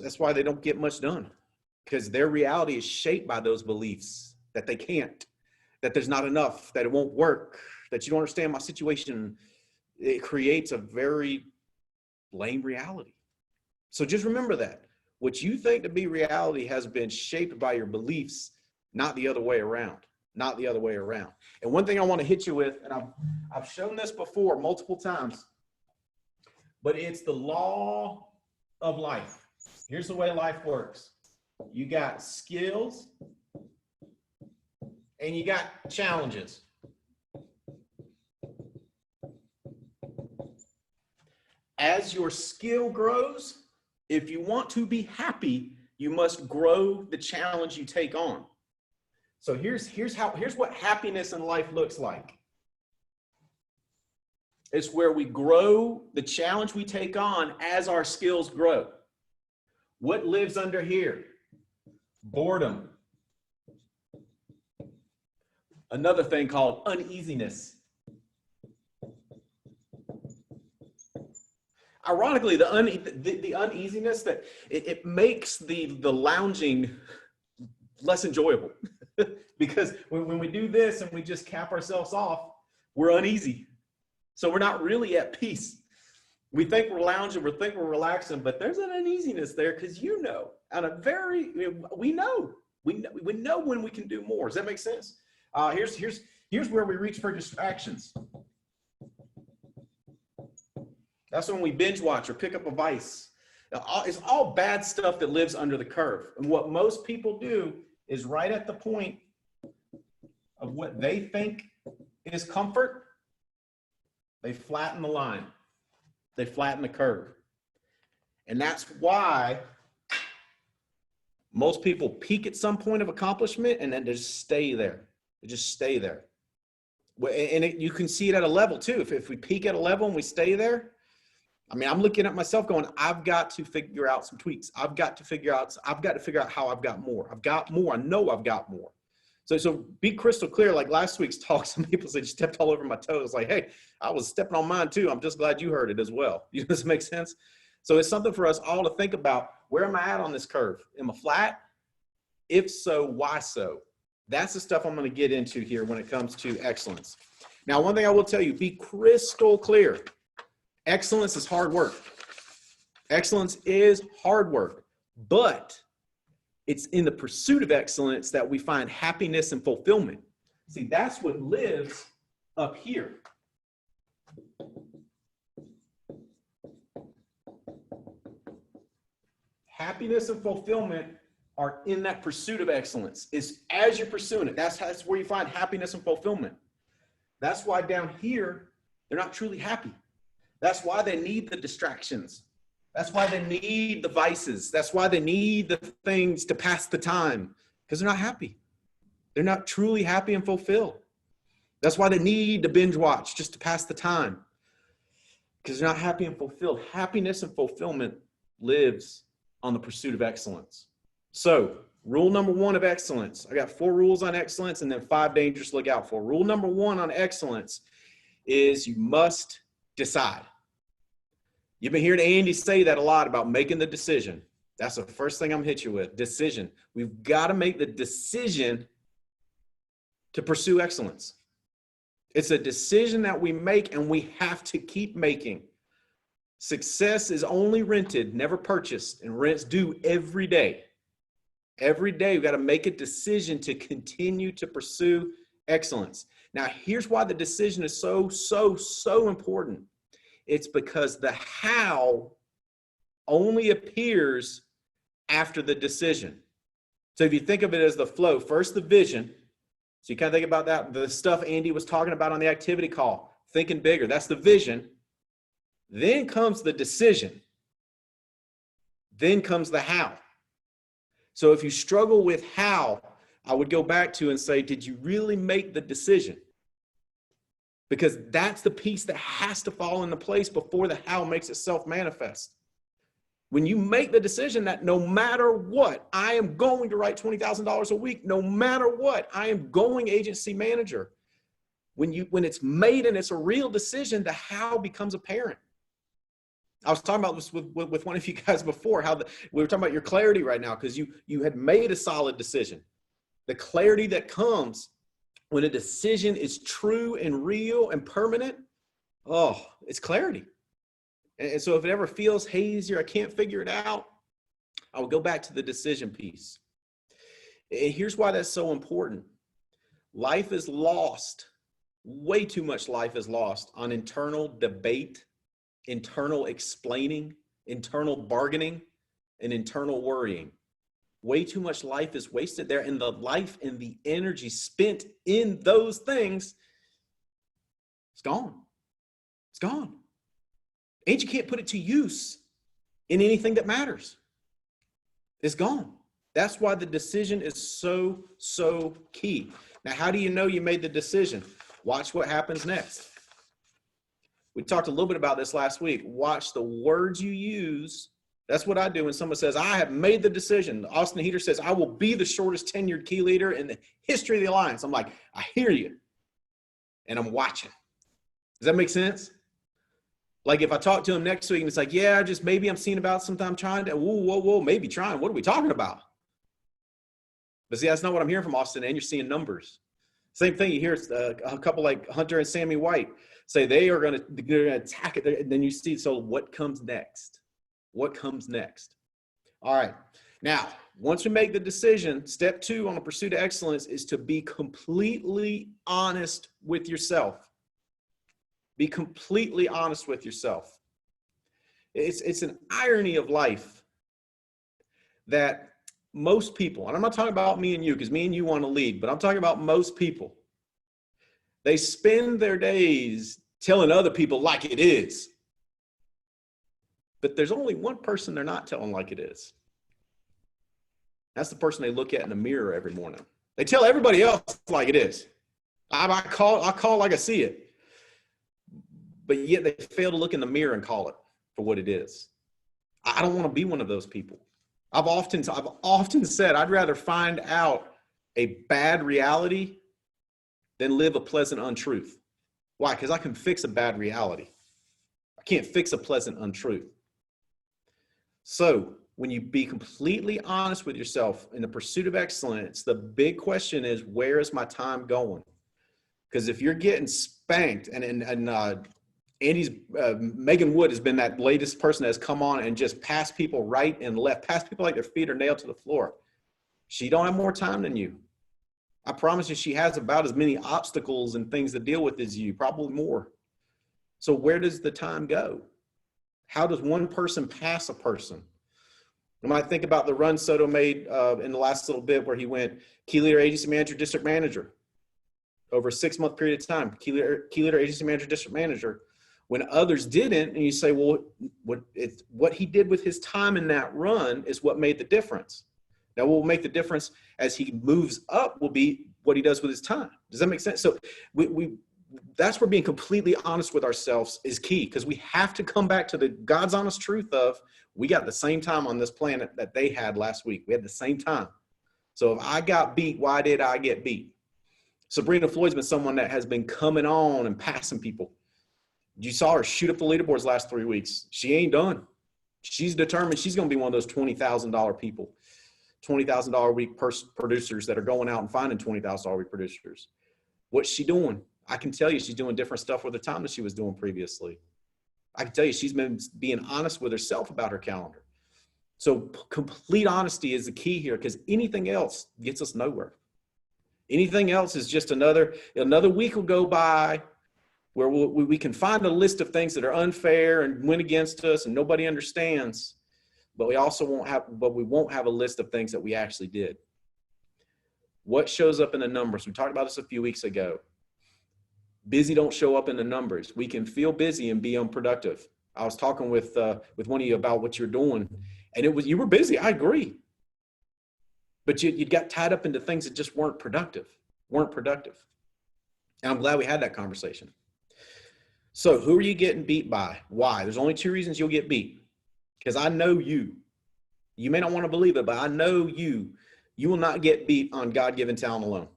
that's why they don't get much done, because their reality is shaped by those beliefs that they can't, that there's not enough, that it won't work, that you don't understand my situation. It creates a very lame reality. So just remember that. What you think to be reality has been shaped by your beliefs, not the other way around. Not the other way around. And one thing I want to hit you with, and I've shown this before multiple times, but it's the law of life. Here's the way life works. You got skills and you got challenges. As your skill grows, If you want to be happy, you must grow the challenge you take on. So here's what happiness in life looks like. It's where we grow the challenge we take on as our skills grow. What lives under here? Boredom. Another thing called uneasiness. Ironically, the uneasiness that it makes the lounging less enjoyable because when we do this and we just cap ourselves off, we're uneasy. So we're not really at peace. We think we're lounging, we think we're relaxing, but there's an uneasiness there because we know when we can do more. Does that make sense? Here's where we reach for distractions. That's when we binge watch or pick up a vice. It's all bad stuff that lives under the curve. And what most people do is right at the point of what they think is comfort, they flatten the line. They flatten the curve. And that's why most people peak at some point of accomplishment and then just stay there. They just stay there. And you can see it at a level too. If we peak at a level and we stay there, I mean, I'm looking at myself going, I've got to figure out some tweaks. I've got to figure out how I've got more. I've got more. I know I've got more. So be crystal clear. Like last week's talk, some people said you stepped all over my toes. Like, hey, I was stepping on mine too. I'm just glad you heard it as well. Does it make sense? So it's something for us all to think about. Where am I at on this curve? Am I flat? If so, why so? That's the stuff I'm going to get into here when it comes to excellence. Now, one thing I will tell you, be crystal clear. Excellence is hard work. Excellence is hard work, but it's in the pursuit of excellence that we find happiness and fulfillment. See, that's what lives up here. Happiness and fulfillment are in that pursuit of excellence. Is as you're pursuing it. That's where you find happiness and fulfillment. That's why down here, they're not truly happy. That's why they need the distractions. That's why they need the vices. That's why they need the things to pass the time, because they're not happy. They're not truly happy and fulfilled. That's why they need to binge watch just to pass the time, because they're not happy and fulfilled. Happiness and fulfillment lives on the pursuit of excellence. So rule number one of excellence, I got 4 rules on excellence and then 5 dangers to look out for. Rule number 1 on excellence is you must decide. You've been hearing Andy say that a lot about making the decision. That's the first thing I'm hit you with, decision. We've got to make the decision to pursue excellence. It's a decision that we make and we have to keep making. Success is only rented, never purchased, and rent's due every day. Every day we've got to make a decision to continue to pursue excellence. Now, here's why the decision is so important. It's because the how only appears after the decision. So if you think of it as the flow, first the vision. So you kind of think about that, the stuff Andy was talking about on the activity call, thinking bigger, that's the vision. Then comes the decision. Then comes the how. So if you struggle with how, I would go back to and say, did you really make the decision? Because that's the piece that has to fall into place before the how makes itself manifest. When you make the decision that no matter what, I am going to write $20,000 a week, no matter what, I am going agency manager. When it's made and it's a real decision, the how becomes apparent. I was talking about this with one of you guys before, we were talking about your clarity right now, because you had made a solid decision. The clarity that comes when a decision is true and real and permanent, it's clarity. And so if it ever feels hazy or I can't figure it out, I will go back to the decision piece. And here's why that's so important. Life is lost. Way too much life is lost on internal debate, internal explaining, internal bargaining, and internal worrying. Way too much life is wasted there, and the life and the energy spent in those things, it's gone. It's gone. And you can't put it to use. in anything that matters. It's gone. That's why the decision is so key. Now, how do you know you made the decision? Watch what happens next. We talked a little bit about this last week. Watch the words you use. That's what I do when someone says, I have made the decision. Austin Heater says, I will be the shortest tenured key leader in the history of the Alliance. I'm like, I hear you. And I'm watching. Does that make sense? Like if I talk to him next week and it's like, yeah, just maybe I'm seeing about sometime trying to, whoa, maybe trying. What are we talking about? But see, that's not what I'm hearing from Austin, and you're seeing numbers. Same thing, you hear a couple like Hunter and Sammy White say they're going to attack it. And then you see, so what comes next? What comes next? All right. Now, once we make the decision, step 2 on the pursuit of excellence is to be completely honest with yourself. Be completely honest with yourself. It's an irony of life that most people, and I'm not talking about me and you, because me and you want to lead, but I'm talking about most people. They spend their days telling other people like it is. But there's only one person they're not telling like it is. That's the person they look at in the mirror every morning. They tell everybody else like it is. I call like I see it. But yet they fail to look in the mirror and call it for what it is. I don't want to be one of those people. I've often said I'd rather find out a bad reality than live a pleasant untruth. Why? Because I can fix a bad reality. I can't fix a pleasant untruth. So when you be completely honest with yourself in the pursuit of excellence, the big question is, where is my time going? Because if you're getting spanked, Andy's Megan Wood has been that latest person that has come on and just passed people right and left, passed people like their feet are nailed to the floor. She don't have more time than you. I promise you, she has about as many obstacles and things to deal with as you, probably more. So where does the time go? How does one person pass a person? I might think about the run Soto made in the last little bit where he went key leader, agency manager, district manager over a 6-month period of time. Key leader, agency manager, district manager. When others didn't, and you say, well, what he did with his time in that run is what made the difference. Now, what will make the difference as he moves up will be what he does with his time. Does that make sense? So that's where being completely honest with ourselves is key, because we have to come back to the God's honest truth of, we got the same time on this planet that they had last week. We had the same time. So if I got beat, why did I get beat? Sabrina Floyd's been someone that has been coming on and passing people. You saw her shoot up the leaderboards last 3 weeks. She ain't done. She's determined she's going to be one of those $20,000 people, $20,000 a week producers that are going out and finding $20,000 a week producers. What's she doing? I can tell you she's doing different stuff with the time that she was doing previously. I can tell you she's been being honest with herself about her calendar. So complete honesty is the key here, because anything else gets us nowhere. Anything else is just another week will go by where we can find a list of things that are unfair and went against us and nobody understands, but we won't have a list of things that we actually did. What shows up in the numbers? We talked about this a few weeks ago. Busy don't show up in the numbers. We can feel busy and be unproductive. I was talking with one of you about what you're doing, and you were busy. I agree, but you got tied up into things that just weren't productive. And I'm glad we had that conversation. So who are you getting beat by? Why? There's only 2 reasons you'll get beat. Because I know you. You may not want to believe it, but I know you. You will not get beat on God-given talent alone.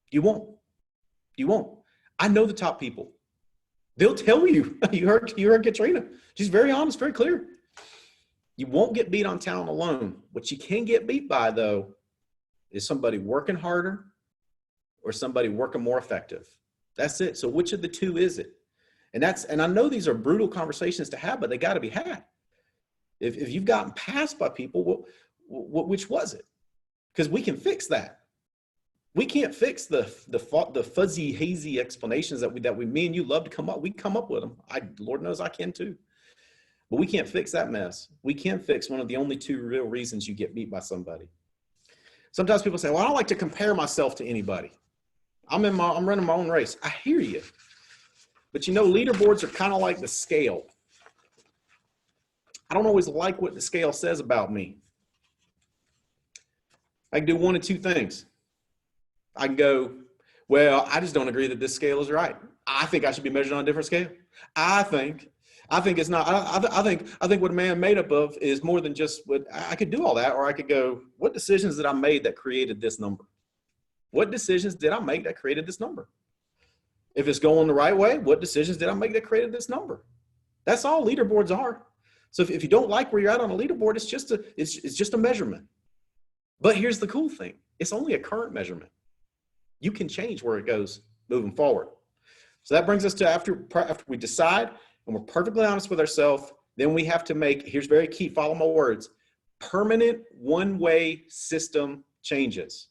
You won't. You won't. I know the top people. They'll tell you. You heard Katrina. She's very honest, very clear. You won't get beat on talent alone. What you can get beat by, though, is somebody working harder or somebody working more effective. That's it. So which of the 2 is it? And I know these are brutal conversations to have, but they got to be had. If you've gotten passed by people, which was it? Because we can fix that. We can't fix the fuzzy, hazy explanations that me and you love to come up. We come up with them. Lord knows I can too. But we can't fix that mess. We can fix one of the only 2 real reasons you get beat by somebody. Sometimes people say, well, I don't like to compare myself to anybody. I'm running my own race. I hear you. But leaderboards are kind of like the scale. I don't always like what the scale says about me. I can do one of two things. I can go, well, I just don't agree that this scale is right. I think I should be measured on a different scale. I think it's not. I think what a man made up of is more than just what I could do all that. Or I could go, what decisions did I make that created this number? What decisions did I make that created this number? If it's going the right way, what decisions did I make that created this number? That's all leaderboards are. So if you don't like where you're at on a leaderboard, it's just a measurement. But here's the cool thing. It's only a current measurement. You can change where it goes moving forward. So that brings us to after we decide and we're perfectly honest with ourselves, then we have to make, here's very key, follow my words, permanent one-way system changes.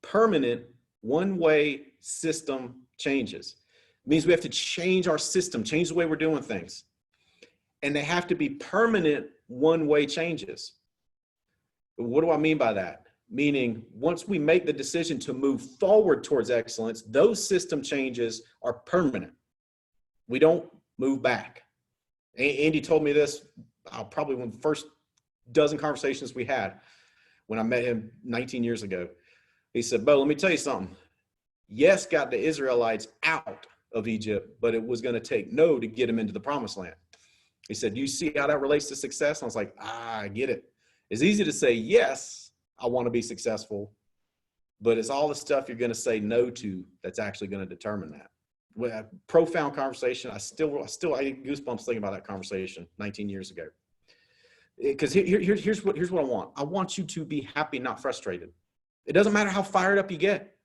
Permanent one-way system changes. It means we have to change our system, change the way we're doing things. And they have to be permanent one-way changes. What do I mean by that? Meaning once we make the decision to move forward towards excellence, those system changes are permanent. We don't move back. Andy told me this probably one of the first dozen conversations we had when I met him 19 years ago. He said, Bo, let me tell you something. Yes, got the Israelites out of Egypt, but it was going to take no to get them into the promised land. He said, do you see how that relates to success? And I was like, I get it. It's easy to say, yes, I want to be successful, but it's all the stuff you're going to say no to that's actually going to determine that. A profound conversation. I get goosebumps thinking about that conversation 19 years ago. Because here's what I want. I want you to be happy, not frustrated. It doesn't matter how fired up you get.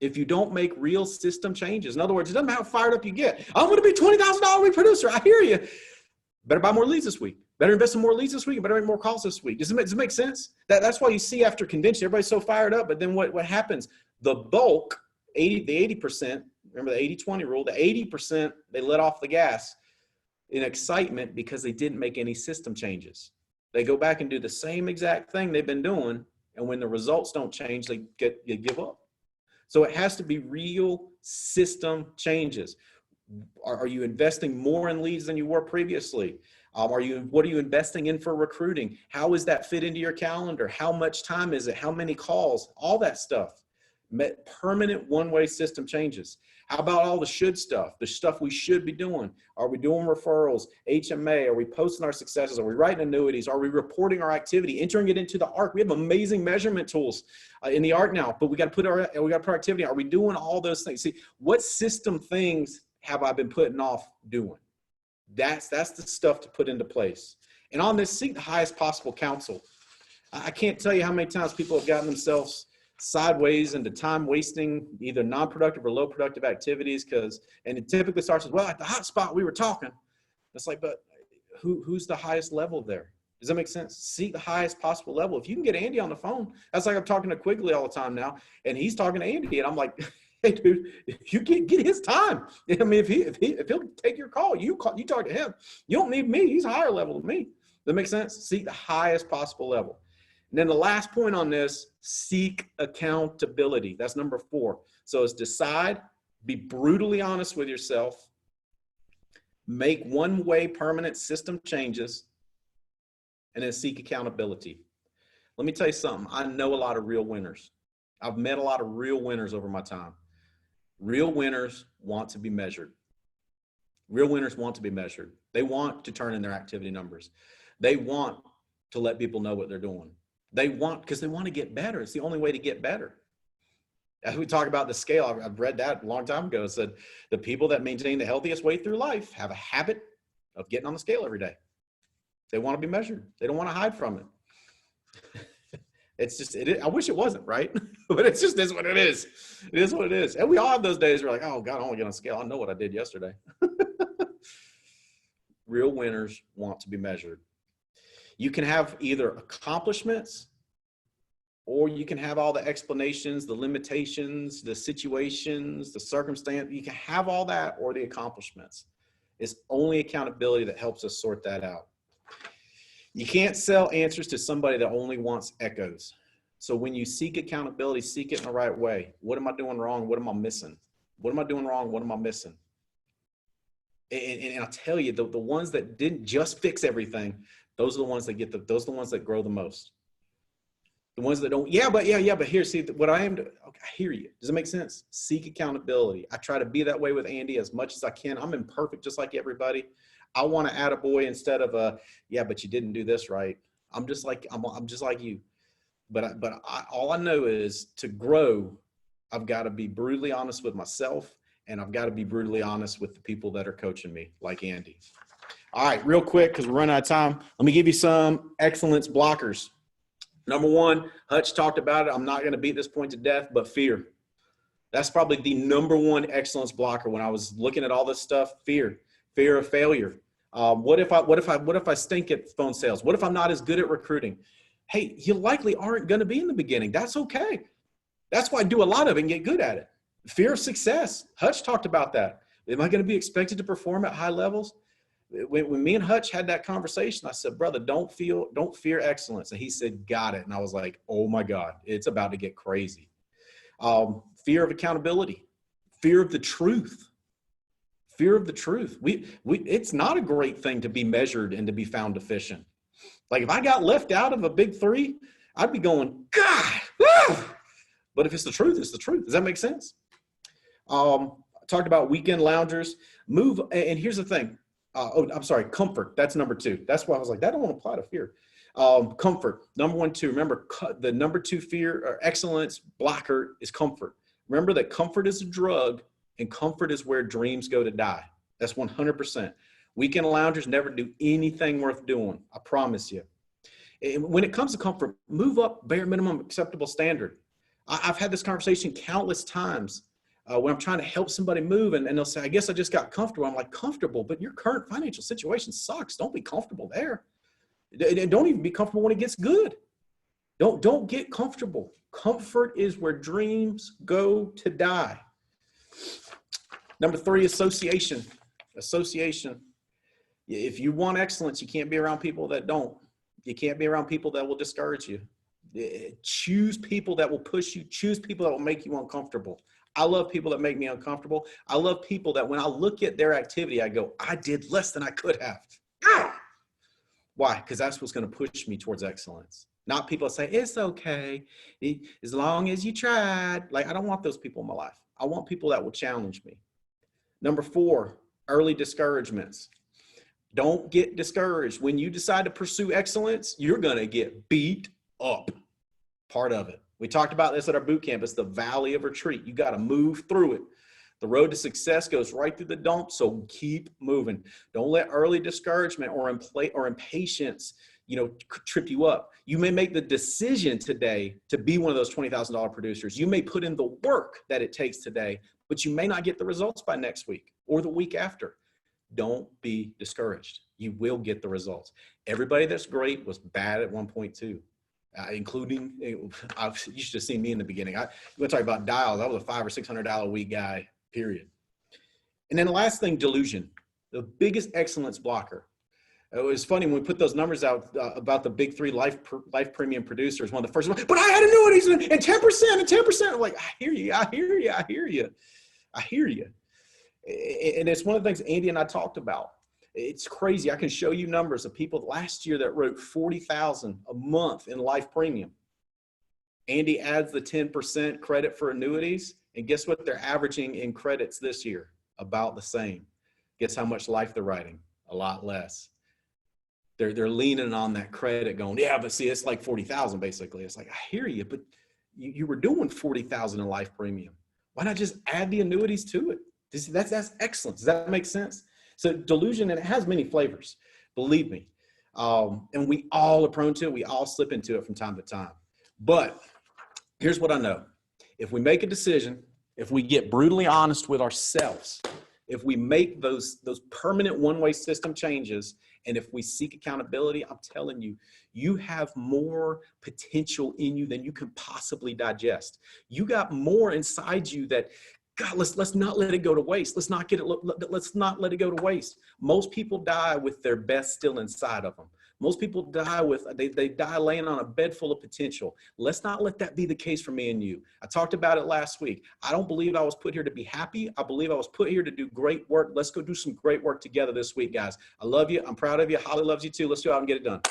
If you don't make real system changes, in other words, it doesn't matter how fired up you get. I'm going to be $20,000 week producer. I hear you. Better buy more leads this week. Better invest in more leads this week. Better make more calls this week. Does it make sense? That's why you see after convention, everybody's so fired up. But then what happens? The bulk, the 80%, remember the 80-20 rule, the 80%, they let off the gas in excitement because they didn't make any system changes. They go back and do the same exact thing they've been doing. And when the results don't change, they give up. So it has to be real system changes. Are you investing more in leads than you were previously? What are you investing in for recruiting? How does that fit into your calendar? How much time is it? How many calls? All that stuff. Permanent one-way system changes. How about all the should stuff, the stuff we should be doing? Are we doing referrals, HMA? Are we posting our successes? Are we writing annuities? Are we reporting our activity, entering it into the ARC? We have amazing measurement tools in the ARC now, but we got to put our activity. Are we doing all those things? See, what system things have I been putting off doing? That's the stuff to put into place. And on this, seek the highest possible counsel. I can't tell you how many times people have gotten themselves sideways into time wasting, either non-productive or low productive activities, and it typically starts with, well, at the hot spot we were talking. It's like, but who's the highest level there? Does that make sense? Seek the highest possible level. If you can get Andy on the phone, that's like I'm talking to Quigley all the time now, and he's talking to Andy, and I'm like, hey, dude, you get his time. I mean, if he'll take your call, you talk to him. You don't need me. He's a higher level than me. Does that make sense? Seek the highest possible level. And then the last point on this, seek accountability. That's number 4. So it's decide, be brutally honest with yourself, make one-way permanent system changes, and then seek accountability. Let me tell you something. I know a lot of real winners. I've met a lot of real winners over my time. Real winners want to be measured. Real winners want to be measured. They want to turn in their activity numbers. They want to let people know what they're doing. Because they want to get better. It's the only way to get better. As we talk about the scale, I've read that a long time ago. It said the people that maintain the healthiest weight through life have a habit of getting on the scale every day. They want to be measured. They don't want to hide from it. It's just, I wish it wasn't, right? But it's just is what it is. It is what it is. And we all have those days where we're like, oh God, I want to get on a scale. I know what I did yesterday. Real winners want to be measured. You can have either accomplishments or you can have all the explanations, the limitations, the situations, the circumstance. You can have all that or the accomplishments. It's only accountability that helps us sort that out. You can't sell answers to somebody that only wants echoes. So when you seek accountability, seek it in the right way. What am I doing wrong? What am I missing? What am I doing wrong? What am I missing? And I'll tell you, the ones that didn't just fix everything, Those are the ones that those are the ones that grow the most. The ones that don't, but here, see what I am, okay, I hear you. Does it make sense? Seek accountability. I try to be that way with Andy as much as I can. I'm imperfect just like everybody. I want to add a boy instead of but you didn't do this right. I'm just like you. But all I know is to grow, I've got to be brutally honest with myself, and I've got to be brutally honest with the people that are coaching me, like Andy. All right, real quick, because we're running out of time. Let me give you some excellence blockers. Number one, Hutch talked about it. I'm not going to beat this point to death, but fear. That's probably the number one excellence blocker when I was looking at all this stuff. Fear of failure. What if I stink at phone sales? What if I'm not as good at recruiting? Hey, you likely aren't going to be in the beginning. That's okay. That's why I do a lot of it and get good at it. Fear of success. Hutch talked about that. Am I going to be expected to perform at high levels? When me and Hutch had that conversation, I said, brother, don't fear excellence. And he said, got it. And I was like, oh my God, it's about to get crazy. Fear of accountability, fear of the truth, fear of the truth. It's not a great thing to be measured and to be found deficient. Like if I got left out of a big three, I'd be going, God, woo! But if it's the truth, it's the truth. Does that make sense? I talked about weekend loungers. And here's the thing. I'm sorry, comfort. That's number two. That's why I was like, that don't apply to fear. Comfort, number 1, 2. Remember, the number 2 fear or excellence blocker is comfort. Remember that comfort is a drug, and comfort is where dreams go to die. That's 100%. Weekend loungers never do anything worth doing. I promise you. And when it comes to comfort, move up bare minimum acceptable standard. I've had this conversation countless times. When I'm trying to help somebody move and they'll say, I guess I just got comfortable. I'm like, comfortable, but your current financial situation sucks. Don't be comfortable there. Don't even be comfortable when it gets good. Don't get comfortable. Comfort is where dreams go to die. Number 3, association. Association. If you want excellence, you can't be around people that don't. You can't be around people that will discourage you. Choose people that will push you. Choose people that will make you uncomfortable. I love people that make me uncomfortable. I love people that when I look at their activity, I go, I did less than I could have. Why? Because that's what's going to push me towards excellence. Not people that say, it's okay, as long as you tried. Like, I don't want those people in my life. I want people that will challenge me. Number 4, early discouragements. Don't get discouraged. When you decide to pursue excellence, you're going to get beat up. Part of it. We talked about this at our boot camp. It's the valley of retreat. You got to move through it. The road to success goes right through the dump, so keep moving. Don't let early discouragement or impatience, trip you up. You may make the decision today to be one of those $20,000 producers. You may put in the work that it takes today, but you may not get the results by next week or the week after. Don't be discouraged. You will get the results. Everybody that's great was bad at one point too. Including, you should have seen me in the beginning. You want to talk about dials. I was a $500 or $600 a week guy, period. And then the last thing, delusion, the biggest excellence blocker. It was funny when we put those numbers out about the big 3 life premium producers. One of the first ones, but I had annuities and 10% and 10%. I'm like, I hear you. And it's one of the things Andy and I talked about. It's crazy. I can show you numbers of people last year that wrote $40,000 a month in life premium. Andy adds the 10% credit for annuities, and guess what they're averaging in credits this year? About the same. Guess how much life they're writing? A lot less. They're leaning on that credit, going, yeah, but see, it's like 40,000 basically. It's like, I hear you, but you were doing 40,000 in life premium. Why not just add the annuities to it? That's excellence. Does that make sense? So delusion, and it has many flavors, believe me. And we all are prone to it. We all slip into it from time to time. But here's what I know. If we make a decision, if we get brutally honest with ourselves, if we make those permanent one-way system changes, and if we seek accountability, I'm telling you, you have more potential in you than you can possibly digest. You got more inside you that, God, let's not let it go to waste. Let's not let it go to waste. Most people die with their best still inside of them. Most people die they die laying on a bed full of potential. Let's not let that be the case for me and you. I talked about it last week. I don't believe I was put here to be happy. I believe I was put here to do great work. Let's go do some great work together this week, guys. I love you. I'm proud of you. Holly loves you too. Let's go out and get it done.